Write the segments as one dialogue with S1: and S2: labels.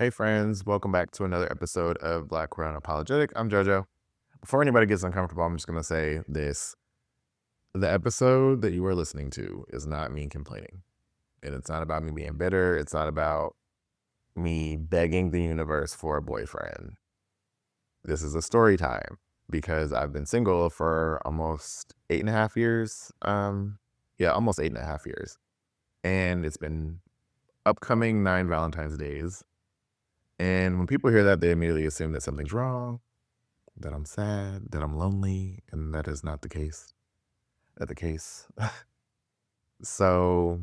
S1: Hey friends, welcome back to another episode of Black Queer Unapologetic. I'm JoJo. Before anybody gets uncomfortable, I'm just gonna say this. The episode that you are listening to is not me complaining. And it's not about me being bitter. It's not about me begging the universe for a boyfriend. This is a story time because I've been single for almost 8.5 years. Almost 8.5 years. And it's been upcoming 9 Valentine's Days. And when people hear that, they immediately assume that something's wrong, that I'm sad, that I'm lonely, and that is not the case. Not the case. So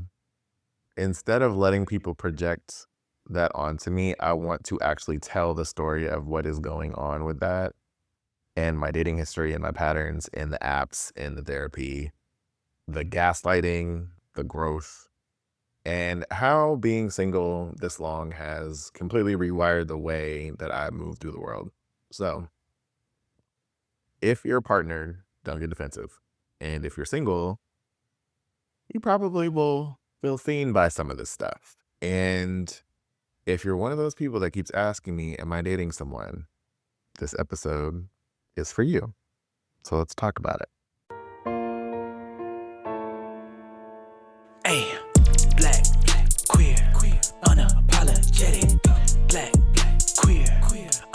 S1: instead of letting people project that onto me, I want to actually tell the story of what is going on with that and my dating history and my patterns and the apps and the therapy, the gaslighting, the growth, and how being single this long has completely rewired the way that I move through the world. So, if you're partnered, don't get defensive. And if you're single, you probably will feel seen by some of this stuff. And if you're one of those people that keeps asking me, am I dating someone? This episode is for you. So let's talk about it.
S2: Hey, black, queer, unapologetic. Black, queer,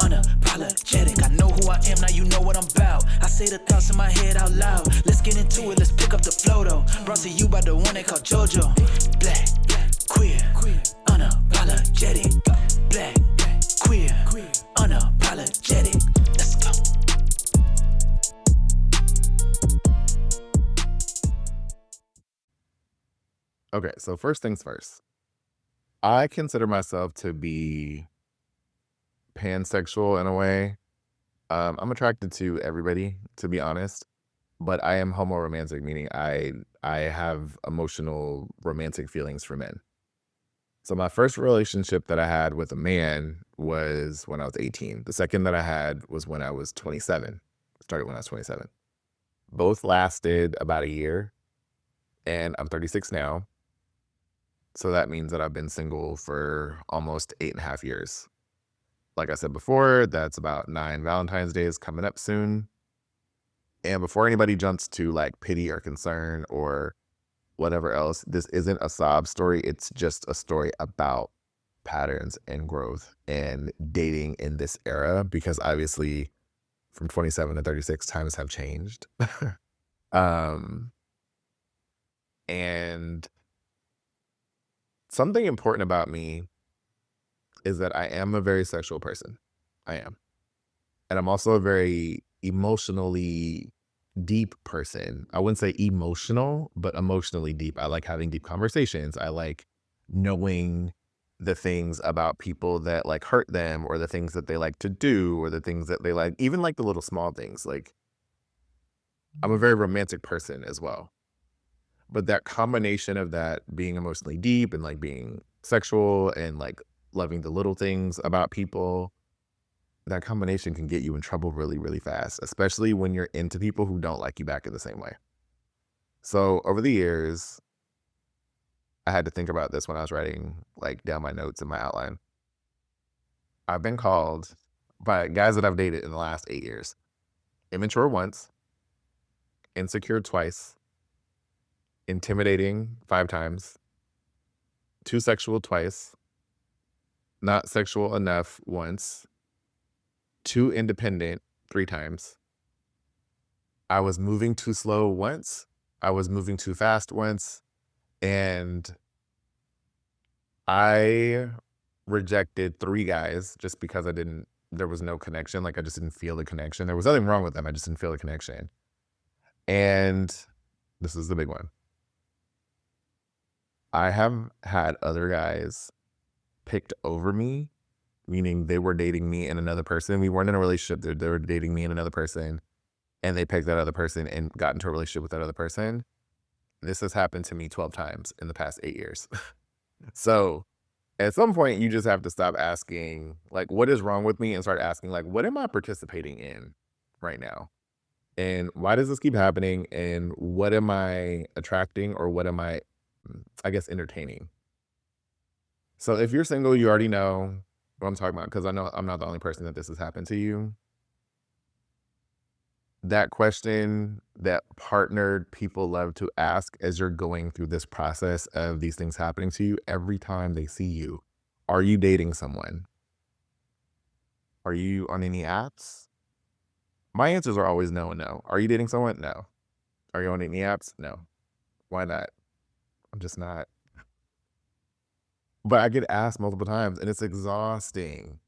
S2: unapologetic. I know who I am, now you know what I'm about. I say the thoughts in my head out loud. Let's get into it, let's pick up the flow though. Brought to you by the one they call JoJo. Black, queer, unapologetic. Black, queer, unapologetic. Let's go.
S1: Okay, so first things first. I consider myself to be pansexual in a way. I'm attracted to everybody, to be honest, but I am homoromantic, meaning I have emotional romantic feelings for men. So my first relationship that I had with a man was when I was 18. The second that I had was when I was 27. Started when I was 27. Both lasted about a year, and I'm 36 now. So that means that I've been single for almost 8.5 years. Like I said before, that's about 9 Valentine's Days coming up soon. And before anybody jumps to like pity or concern or whatever else, this isn't a sob story. It's just a story about patterns and growth and dating in this era, because obviously from 27 to 36, times have changed. And something important about me is that I am a very sexual person. I am. And I'm also a very emotionally deep person. I wouldn't say emotional, but emotionally deep. I like having deep conversations. I like knowing the things about people that like hurt them, or the things that they like to do, or the things that they like, even like the little small things. Like, I'm a very romantic person as well. But that combination of that being emotionally deep and like being sexual and like loving the little things about people, that combination can get you in trouble really, really fast, especially when you're into people who don't like you back in the same way. So over the years, I had to think about this when I was writing like down my notes and my outline. I've been called by guys that I've dated in the last 8 years immature once, insecure twice, intimidating 5 times, too sexual twice, not sexual enough once, too independent 3 times. I was moving too slow once. I was moving too fast once. And I rejected 3 guys just because there was no connection. Like, I just didn't feel the connection. There was nothing wrong with them. I just didn't feel the connection. And this is the big one. I have had other guys picked over me, meaning they were dating me and another person. We weren't in a relationship. They were dating me and another person, and they picked that other person and got into a relationship with that other person. This has happened to me 12 times in the past 8 years. So at some point, you just have to stop asking, like, what is wrong with me, and start asking, like, what am I participating in right now? And why does this keep happening? And what am I attracting, or what am I guess, entertaining? So if you're single, you already know what I'm talking about, because I know I'm not the only person that this has happened to you. That question that partnered people love to ask as you're going through this process of these things happening to you every time they see you. Are you dating someone? Are you on any apps? My answers are always no and no. Are you dating someone? No. Are you on any apps? No. Why not? I'm just not. But I get asked multiple times and it's exhausting.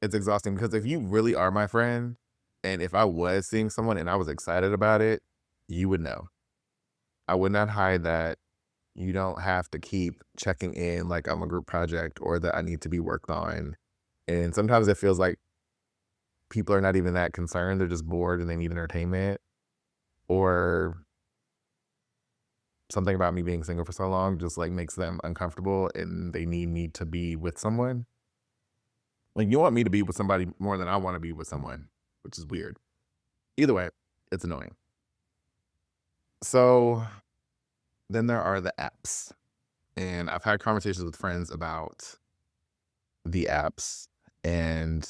S1: It's exhausting because if you really are my friend, and if I was seeing someone and I was excited about it, you would know. I would not hide that. You don't have to keep checking in like I'm a group project or that I need to be worked on. And sometimes it feels like people are not even that concerned. They're just bored and they need entertainment. Or something about me being single for so long just like makes them uncomfortable and they need me to be with someone. Like you want me to be with somebody more than I want to be with someone, which is weird. Either way, it's annoying. So then there are the apps. And I've had conversations with friends about the apps. And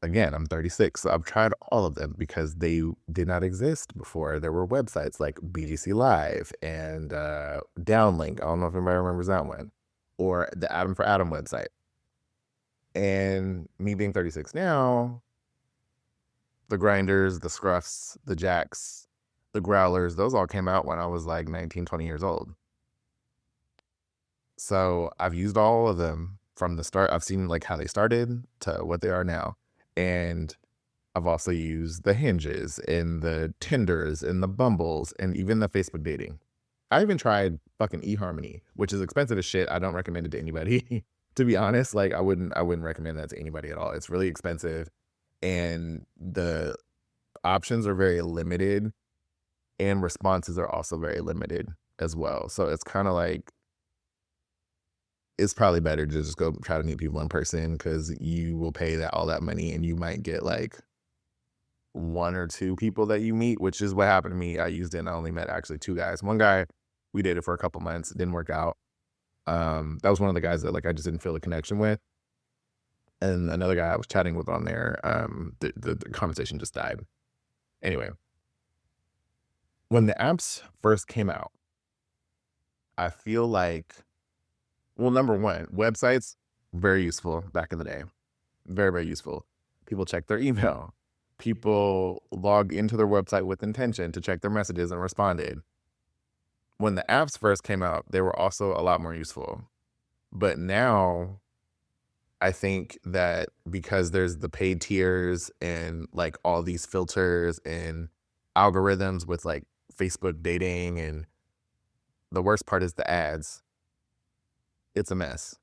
S1: again, I'm 36, so I've tried all of them because they did not exist before. There were websites like BGC Live and Downlink. I don't know if anybody remembers that one, or the Adam for Adam website. And me being 36 now, the Grinders, the Scruffs, the Jacks, the Growlers, those all came out when I was like 19, 20 years old. So I've used all of them from the start. I've seen like how they started to what they are now. And I've also used the Hinges and the Tinders and the Bumbles and even the Facebook dating. I even tried fucking eHarmony, which is expensive as shit. I don't recommend it to anybody. To be honest, like I wouldn't recommend that to anybody at all. It's really expensive and the options are very limited and responses are also very limited as well. So it's kind of like it's probably better to just go try to meet people in person because you will pay all that money and you might get like one or two people that you meet, which is what happened to me. I used it and I only met actually two guys. One guy we dated for a couple months, it didn't work out. That was one of the guys that like I just didn't feel a connection with. And another guy I was chatting with on there, the conversation just died. Anyway, when the apps first came out, I feel like, well, number one, websites, very useful back in the day. Very, very useful. People check their email. People log into their website with intention to check their messages and responded. When the apps first came out, they were also a lot more useful. But now I think that because there's the paid tiers and like all these filters and algorithms with like Facebook dating, and the worst part is the ads, it's a mess.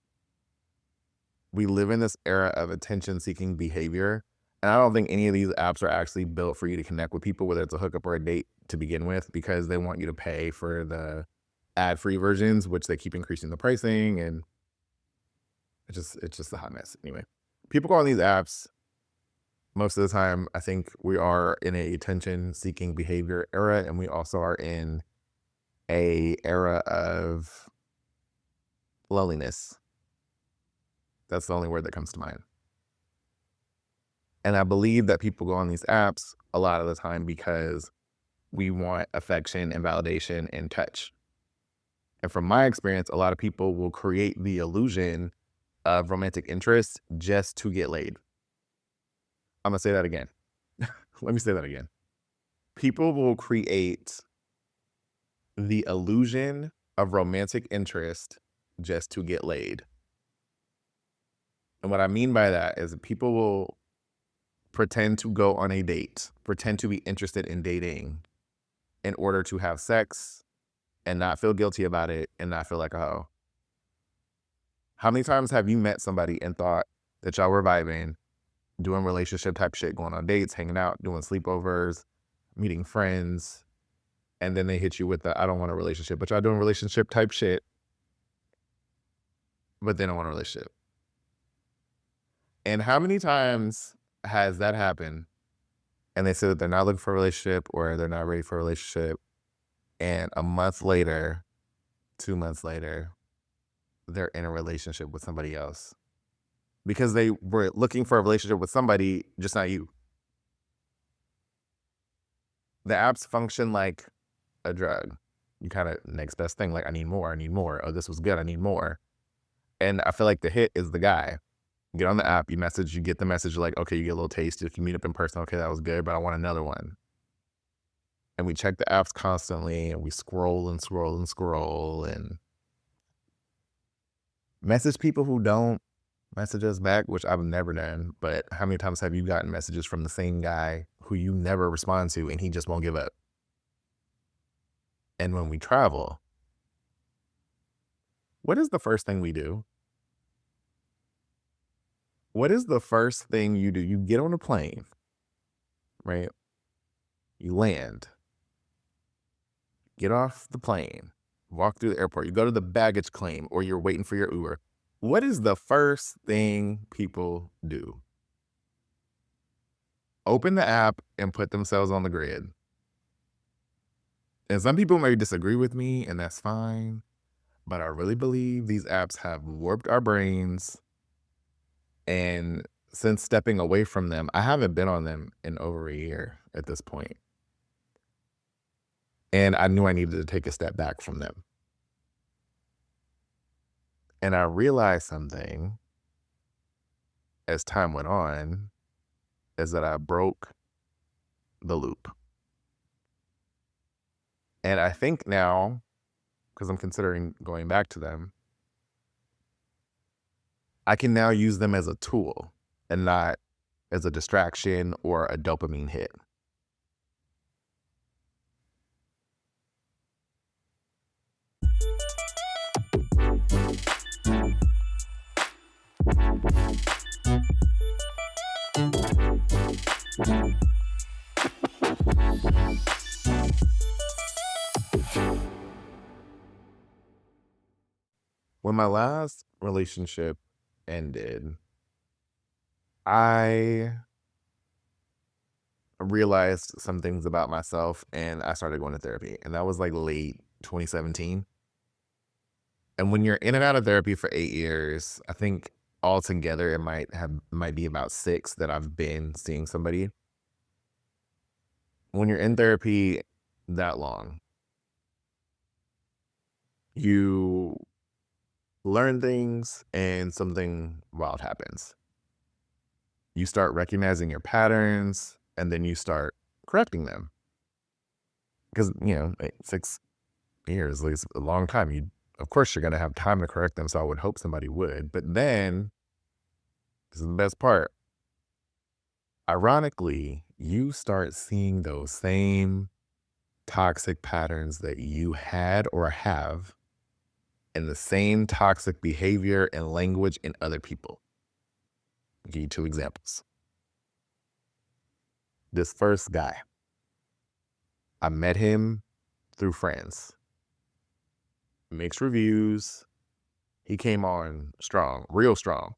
S1: We live in this era of attention seeking behavior. And I don't think any of these apps are actually built for you to connect with people, whether it's a hookup or a date to begin with, because they want you to pay for the ad-free versions, which they keep increasing the pricing, and it's just a hot mess. Anyway, people go on these apps most of the time. I think we are in a attention-seeking behavior era, and we also are in a era of loneliness. That's the only word that comes to mind. And I believe that people go on these apps a lot of the time because we want affection and validation and touch. And from my experience, a lot of people will create the illusion of romantic interest just to get laid. I'm going to say that again. Let me say that again. People will create the illusion of romantic interest just to get laid. And what I mean by that is that people will pretend to go on a date, pretend to be interested in dating in order to have sex and not feel guilty about it and not feel like a hoe. How many times have you met somebody and thought that y'all were vibing, doing relationship type shit, going on dates, hanging out, doing sleepovers, meeting friends, and then they hit you with the, I don't want a relationship, but y'all doing relationship type shit, but they don't want a relationship. And how many times has that happened and they say that they're not looking for a relationship or they're not ready for a relationship, and a month later, 2 months later, they're in a relationship with somebody else? because they were looking for a relationship with somebody, just not you. The apps function like a drug. You kind of next best thing, like I need more, I need more. Oh, this was good, I need more. And I feel like the hit is the guy. Get on the app, you message, you get the message like, okay, you get a little taste. If you meet up in person, okay, that was good, but I want another one. And we check the apps constantly and we scroll and scroll and scroll and message people who don't message us back, which I've never done. But how many times have you gotten messages from the same guy who you never respond to and he just won't give up? And when we travel, what is the first thing we do? What is the first thing you do? You get on a plane, right? You land, get off the plane, walk through the airport, you go to the baggage claim, or you're waiting for your Uber. What is the first thing people do? Open the app and put themselves on the grid. And some people may disagree with me, and that's fine. But I really believe these apps have warped our brains. And since stepping away from them, I haven't been on them in over a year at this point. And I knew I needed to take a step back from them. And I realized something as time went on is that I broke the loop. And I think now, because I'm considering going back to them, I can now use them as a tool and not as a distraction or a dopamine hit. When my last relationship ended, I realized some things about myself and I started going to therapy. And that was like late 2017. And when you're in and out of therapy for 8 years, I think altogether it might be about 6 that I've been seeing somebody. When you're in therapy that long, you learn things and something wild happens. You start recognizing your patterns and then you start correcting them. Because, 6 years is a long time. Of course, you're going to have time to correct them. So I would hope somebody would. But then, this is the best part. Ironically, you start seeing those same toxic patterns that you had or have and the same toxic behavior and language in other people. I'll give you 2 examples. This first guy, I met him through friends. Mixed reviews. He came on strong, real strong.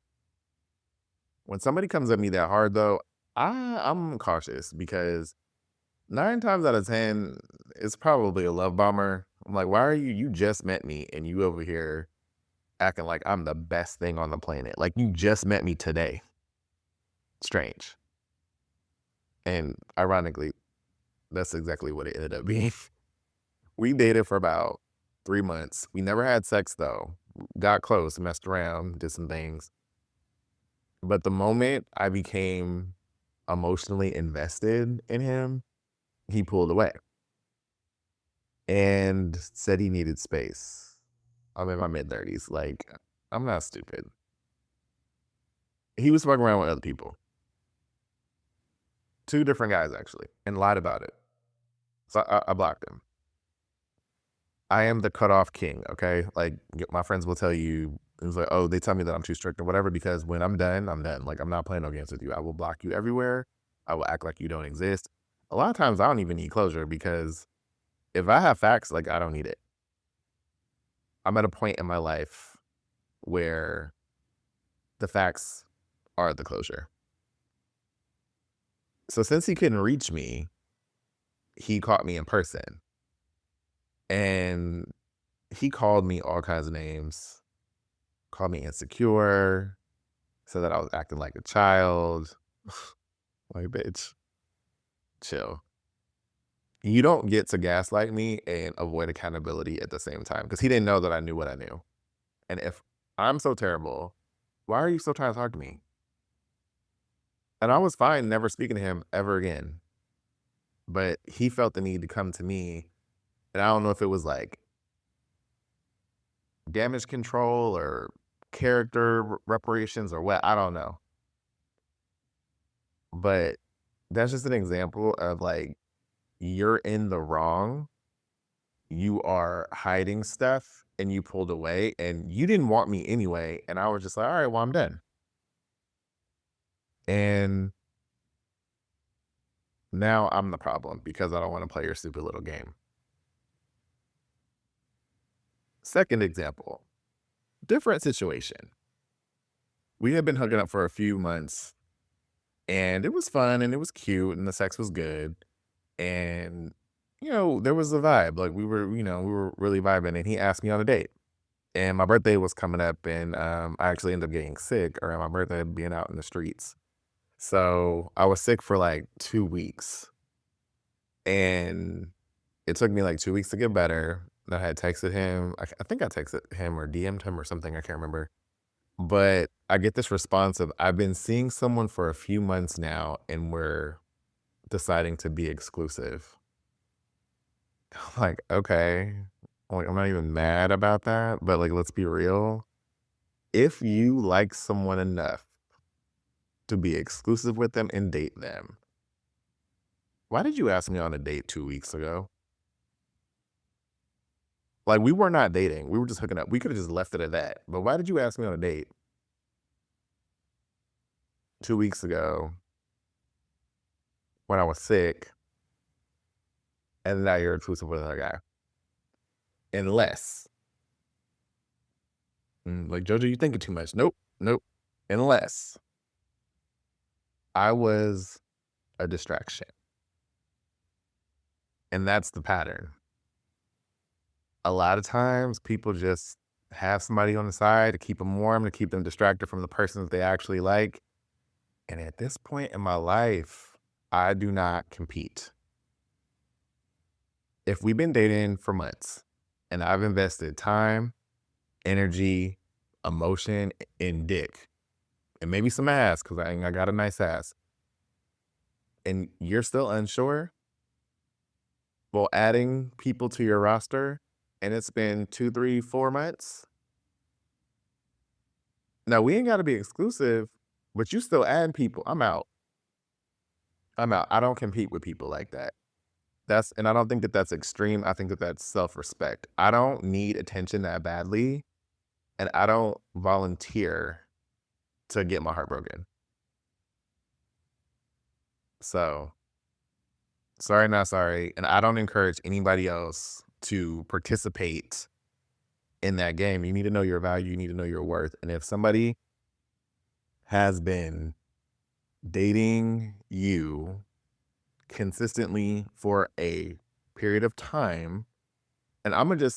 S1: When somebody comes at me that hard, though, I'm cautious because 9 times out of 10, it's probably a love bomber. I'm like, why are you just met me and you over here acting like I'm the best thing on the planet? Like you just met me today. Strange. And ironically, that's exactly what it ended up being. We dated for about 3 months. We never had sex though. Got close, messed around, did some things. But the moment I became emotionally invested in him, he pulled away and said he needed space. I'm in my mid-30s. Like, I'm not stupid. He was fucking around with other people. 2 different guys, actually, and lied about it. So I blocked him. I am the cutoff king, okay? Like, my friends will tell you, it was like, oh, they tell me that I'm too strict or whatever, because when I'm done, I'm done. Like, I'm not playing no games with you. I will block you everywhere. I will act like you don't exist. A lot of times, I don't even need closure because if I have facts, like, I don't need it. I'm at a point in my life where the facts are the closure. So since he couldn't reach me, he caught me in person. And he called me all kinds of names, called me insecure, said that I was acting like a child. Like, bitch, chill. You don't get to gaslight me and avoid accountability at the same time because he didn't know that I knew what I knew. And if I'm so terrible, why are you still trying to talk to me? And I was fine never speaking to him ever again. But he felt the need to come to me. And I don't know if it was like damage control or character reparations or what. I don't know. But that's just an example of like, you're in the wrong. You are hiding stuff and you pulled away and you didn't want me anyway. And I was just like, all right, well, I'm done. And now I'm the problem because I don't want to play your stupid little game. Second example, different situation. We had been hooking up for a few months and it was fun and it was cute and the sex was good. And, there was a vibe. Like we were really vibing and he asked me on a date. And my birthday was coming up and I actually ended up getting sick around my birthday, being out in the streets. So I was sick for like 2 weeks. And it took me like 2 weeks to get better. I had texted him. I think I texted him or DM'd him or something. I can't remember. But I get this response of, I've been seeing someone for a few months now and we're deciding to be exclusive. I'm like, okay. Like, I'm not even mad about that. But like, let's be real. If you like someone enough to be exclusive with them and date them, why did you ask me on a date 2 weeks ago? Like, we were not dating. We were just hooking up. We could have just left it at that. But why did you ask me on a date 2 weeks ago when I was sick and now you're exclusive with another guy? Unless, like, JoJo, you thinking too much. Nope. Unless I was a distraction. And that's the pattern. A lot of times people just have somebody on the side to keep them warm, to keep them distracted from the person that they actually like. And at this point in my life, I do not compete. If we've been dating for months and I've invested time, energy, emotion in dick, and maybe some ass, because I got a nice ass, and you're still unsure, well, adding people to your roster, and it's been 2, 3, 4 months. Now, we ain't got to be exclusive, but you still add people. I'm out. I don't compete with people like that. And I don't think that that's extreme. I think that that's self-respect. I don't need attention that badly, and I don't volunteer to get my heart broken. So, sorry, not sorry. And I don't encourage anybody else to participate in that game. You need to know your value. You need to know your worth. And if somebody has been dating you consistently for a period of time, and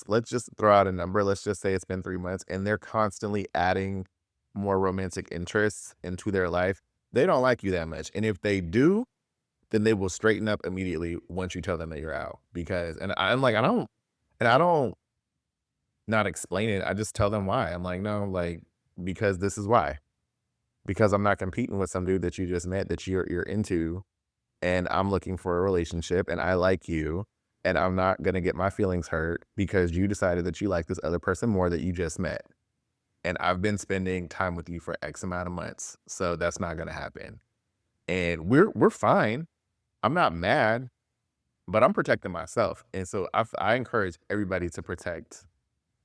S1: let's just throw out a number. Let's just say it's been 3 months and they're constantly adding more romantic interests into their life. They don't like you that much. And if they do, then they will straighten up immediately once you tell them that you're out. I don't not explain it. I just tell them why. I'm like, no, like, because this is why. Because I'm not competing with some dude that you just met that you're into, and I'm looking for a relationship and I like you, and I'm not gonna get my feelings hurt because you decided that you like this other person more that you just met. And I've been spending time with you for X amount of months. So that's not gonna happen. And we're fine. I'm not mad, but I'm protecting myself. And so I encourage everybody to protect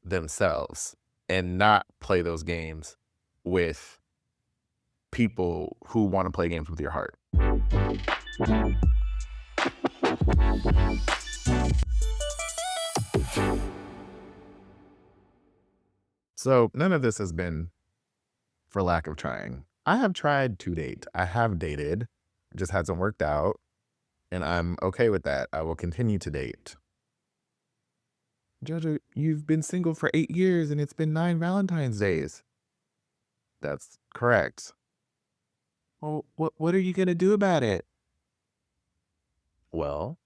S1: themselves and not play those games with people who want to play games with your heart. So none of this has been for lack of trying. I have tried to date. I have dated, just hasn't worked out. And I'm okay with that. I will continue to date. JoJo, you've been single for 8 years and it's been 9 Valentine's days. That's correct. Well, what are you gonna do about it? Well,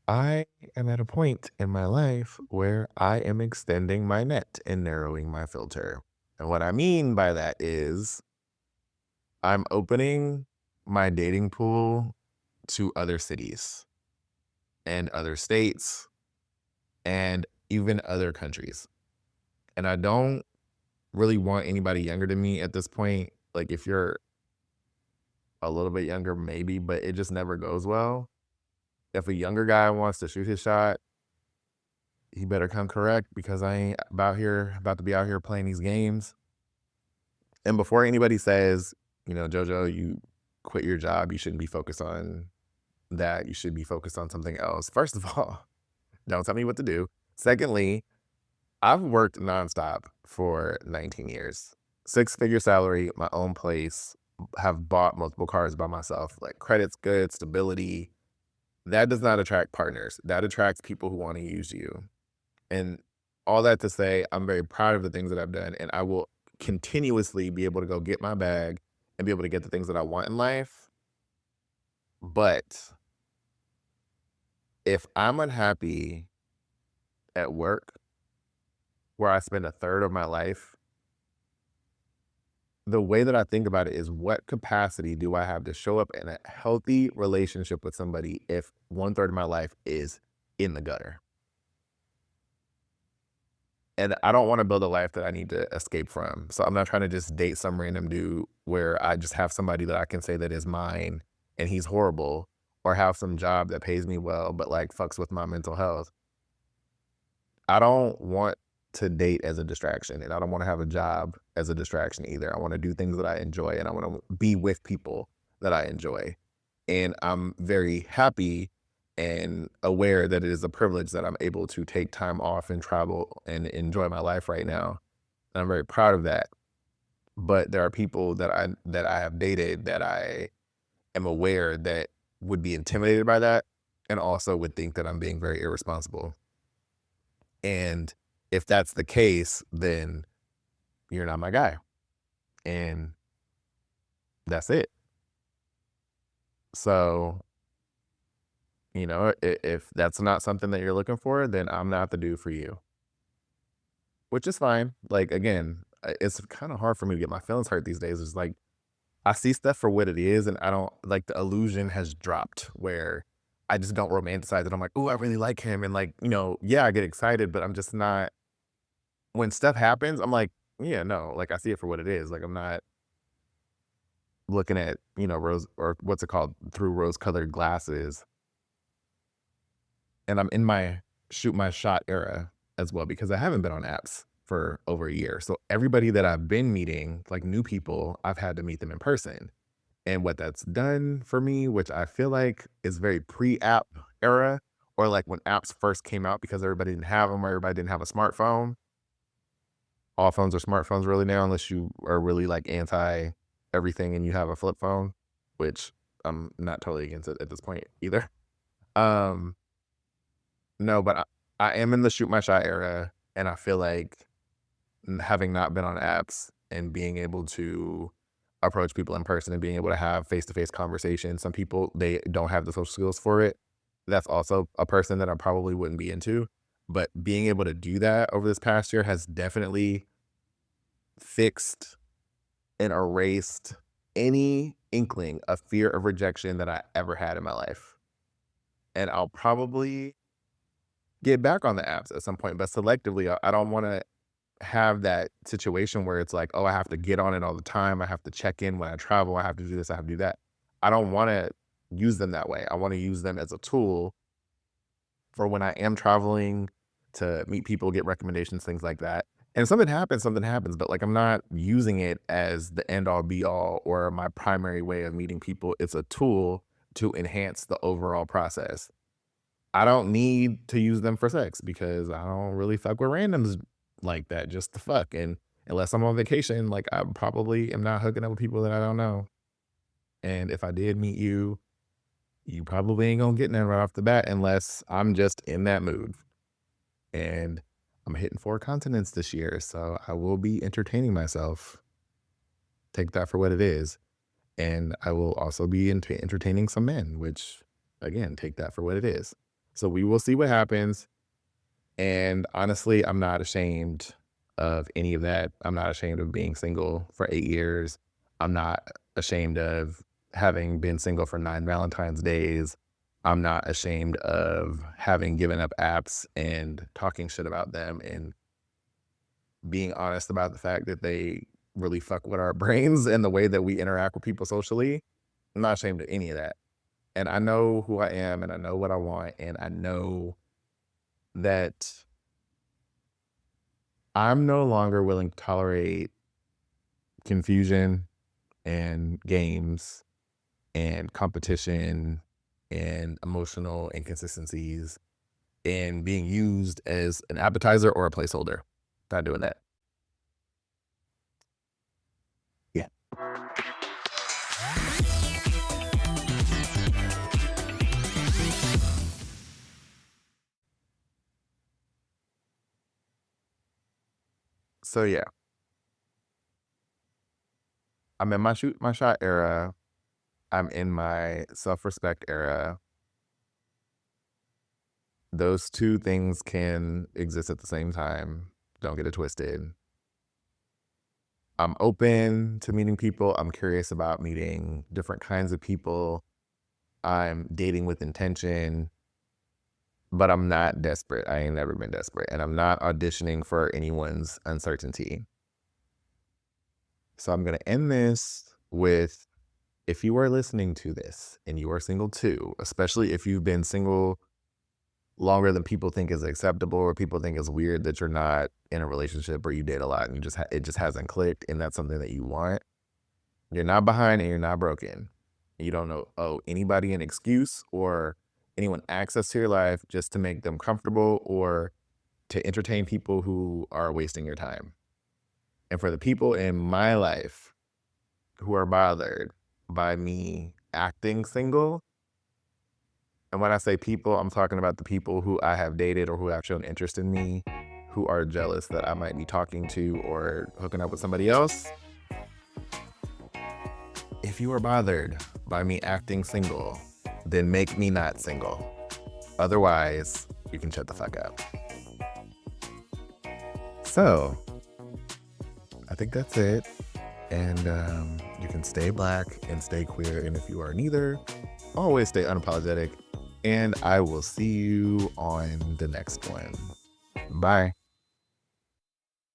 S1: I am at a point in my life where I am extending my net and narrowing my filter. And what I mean by that is I'm opening my dating pool to other cities and other states and even other countries. And I don't really want anybody younger than me at this point. Like, if you're a little bit younger, maybe, but it just never goes well. If a younger guy wants to shoot his shot, he better come correct because I ain't about to be out here playing these games. And before anybody says, Jojo, you quit your job, you shouldn't be focused on that. You should be focused on something else. First of all, don't tell me what to do. Secondly, I've worked nonstop for 19 years. Six-figure salary, my own place, have bought multiple cars by myself. Like, credit's good, stability. That does not attract partners. That attracts people who want to use you. And all that to say, I'm very proud of the things that I've done, and I will continuously be able to go get my bag and be able to get the things that I want in life. But if I'm unhappy at work, where I spend a third of my life, the way that I think about it is, what capacity do I have to show up in a healthy relationship with somebody if one third of my life is in the gutter? And I don't want to build a life that I need to escape from. So I'm not trying to just date some random dude where I just have somebody that I can say that is mine and he's horrible, or have some job that pays me well, but like fucks with my mental health. I don't want to date as a distraction, and I don't want to have a job as a distraction either. I want to do things that I enjoy, and I want to be with people that I enjoy. And I'm very happy and aware that it is a privilege that I'm able to take time off and travel and enjoy my life right now. And I'm very proud of that. But there are people that I have dated that I am aware that would be intimidated by that, and also would think that I'm being very irresponsible. And if that's the case, then you're not my guy. And that's it. So, if that's not something that you're looking for, then I'm not the dude for you, which is fine. Like, again, it's kind of hard for me to get my feelings hurt these days. It's like, I see stuff for what it is, and I don't like, the illusion has dropped where I just don't romanticize it. I'm like, oh, I really like him. And like, yeah, I get excited, but I'm just not, when stuff happens, I'm like, yeah, no, like, I see it for what it is. Like, I'm not looking at, rose, or what's it called, through rose colored glasses. And I'm in my shoot my shot era as well, because I haven't been on apps for over a year. So everybody that I've been meeting, like new people, I've had to meet them in person. And what that's done for me, which I feel like is very pre-app era, or like when apps first came out, because everybody didn't have them, or everybody didn't have a smartphone. All phones are smartphones really now, unless you are really like anti everything and you have a flip phone, which I'm not totally against it at this point either. Um, no, but I am in the shoot my shot era, and I feel like having not been on apps and being able to approach people in person and being able to have face-to-face conversations. Some people, they don't have the social skills for it. That's also a person that I probably wouldn't be into. But being able to do that over this past year has definitely fixed and erased any inkling of fear of rejection that I ever had in my life. And I'll probably get back on the apps at some point, but selectively. I don't want to have that situation where it's like, oh, I have to get on it all the time. I have to check in when I travel. I have to do this. I have to do that. I don't want to use them that way. I want to use them as a tool for when I am traveling, to meet people, get recommendations, things like that. And something happens, but like, I'm not using it as the end all be all or my primary way of meeting people. It's a tool to enhance the overall process. I don't need to use them for sex because I don't really fuck with randoms like that just to fuck. And unless I'm on vacation, like, I probably am not hooking up with people that I don't know. And if I did meet you, you probably ain't gonna get none right off the bat unless I'm just in that mood. And I'm hitting 4 continents this year, so I will be entertaining myself. take that for what it is. And I will also be entertaining some men, which, again, take that for what it is. So we will see what happens. And honestly, I'm not ashamed of any of that. I'm not ashamed of being single for 8 years. I'm not ashamed of having been single for 9 Valentine's days. I'm not ashamed of having given up apps and talking shit about them and being honest about the fact that they really fuck with our brains and the way that we interact with people socially. I'm not ashamed of any of that. And I know who I am and I know what I want. And I know that I'm no longer willing to tolerate confusion and games and competition and emotional inconsistencies and being used as an appetizer or a placeholder. Not doing that. Yeah. So yeah, I'm in my shoot my shot era. I'm in my self-respect era. Those two things can exist at the same time. Don't get it twisted. I'm open to meeting people. I'm curious about meeting different kinds of people. I'm dating with intention, but I'm not desperate. I ain't never been desperate. And I'm not auditioning for anyone's uncertainty. So I'm going to end this with, if you are listening to this and you are single too, especially if you've been single longer than people think is acceptable or people think it's weird that you're not in a relationship or you date a lot and you just it just hasn't clicked and that's something that you want, you're not behind and you're not broken. You don't owe anybody an excuse or anyone access to your life just to make them comfortable or to entertain people who are wasting your time. And for the people in my life who are bothered by me acting single, and when I say people, I'm talking about the people who I have dated or who have shown interest in me, who are jealous that I might be talking to or hooking up with somebody else. If you are bothered by me acting single, then make me not single. Otherwise, you can shut the fuck up. So, I think that's it. And you can stay Black and stay queer. And if you are neither, always stay unapologetic. And I will see you on the next one. Bye.